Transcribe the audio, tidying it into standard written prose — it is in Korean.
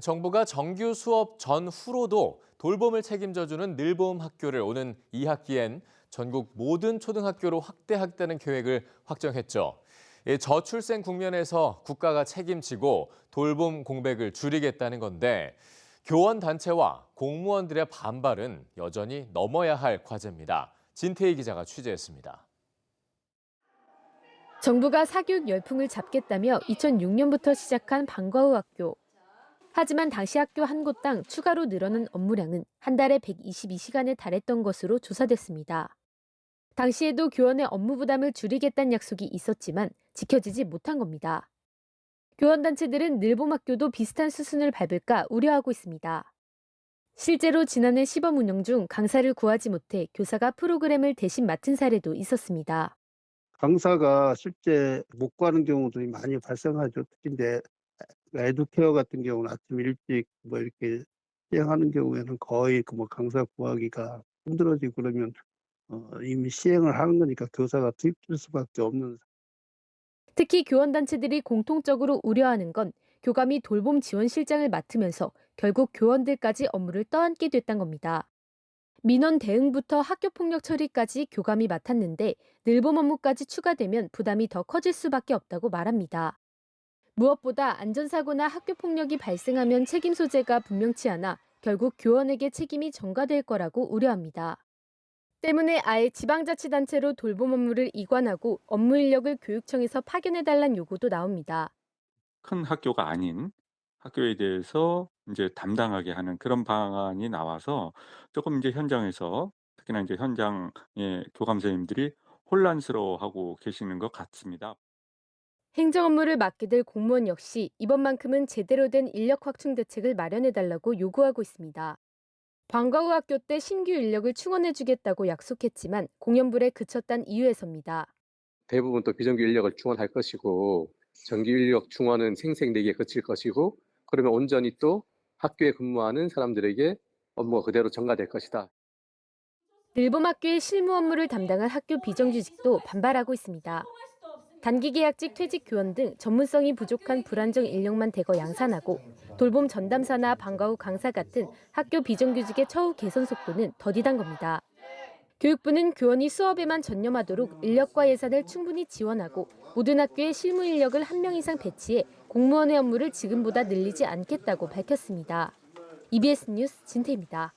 정부가 정규 수업 전후로도 돌봄을 책임져주는 늘봄 학교를 오는 2학기엔 전국 모든 초등학교로 확대하겠다는 계획을 확정했죠. 저출생 국면에서 국가가 책임지고 돌봄 공백을 줄이겠다는 건데 교원 단체와 공무원들의 반발은 여전히 넘어야 할 과제입니다. 진태희 기자가 취재했습니다. 정부가 사교육 열풍을 잡겠다며 2006년부터 시작한 방과후 학교. 하지만 당시 학교 한 곳당 추가로 늘어난 업무량은 한 달에 122시간에 달했던 것으로 조사됐습니다. 당시에도 교원의 업무 부담을 줄이겠다는 약속이 있었지만 지켜지지 못한 겁니다. 교원단체들은 늘봄 학교도 비슷한 수순을 밟을까 우려하고 있습니다. 실제로 지난해 시범 운영 중 강사를 구하지 못해 교사가 프로그램을 대신 맡은 사례도 있었습니다. 강사가 실제 못 가는 경우들이 많이 발생하죠. 특히 이제 에듀케어 같은 경우는 아침 일찍 뭐 이렇게 시행하는 경우에는 거의 그 뭐 강사 구하기가 힘들어지고 그러면 이미 시행을 하는 거니까 교사가 투입될 수밖에 없는. 특히 교원단체들이 공통적으로 우려하는 건 교감이 돌봄 지원 실장을 맡으면서 결국 교원들까지 업무를 떠안게 됐다는 겁니다. 민원 대응부터 학교폭력 처리까지 교감이 맡았는데 늘봄 업무까지 추가되면 부담이 더 커질 수밖에 없다고 말합니다. 무엇보다 안전사고나 학교폭력이 발생하면 책임 소재가 분명치 않아 결국 교원에게 책임이 전가될 거라고 우려합니다. 때문에 아예 지방자치단체로 돌봄 업무를 이관하고 업무 인력을 교육청에서 파견해달라는 요구도 나옵니다. 큰 학교가 아닌 학교에 대해서 이제 담당하게 하는 그런 방안이 나와서 조금 이제 현장에서 특히나 이제 현장의 교감 선생님들이 혼란스러워하고 계시는 것 같습니다. 행정 업무를 맡게 될 공무원 역시 이번만큼은 제대로 된 인력 확충 대책을 마련해달라고 요구하고 있습니다. 방과후 학교 때 신규 인력을 충원해주겠다고 약속했지만 공연불에 그쳤단 이유에서입니다. 대부분 또 비정규 인력을 충원할 것이고 정규 인력 충원은 생색내기에 그칠 것이고 그러면 온전히 또 학교에 근무하는 사람들에게 업무가 그대로 전가될 것이다. 늘봄 학교의 실무 업무를 담당할 학교 비정규직도 반발하고 있습니다. 단기 계약직 퇴직 교원 등 전문성이 부족한 불안정 인력만 대거 양산하고 돌봄 전담사나 방과후 강사 같은 학교 비정규직의 처우 개선 속도는 더디단 겁니다. 교육부는 교원이 수업에만 전념하도록 인력과 예산을 충분히 지원하고 모든 학교에 실무 인력을 1명 이상 배치해 공무원의 업무를 지금보다 늘리지 않겠다고 밝혔습니다. EBS 뉴스 진태입니다.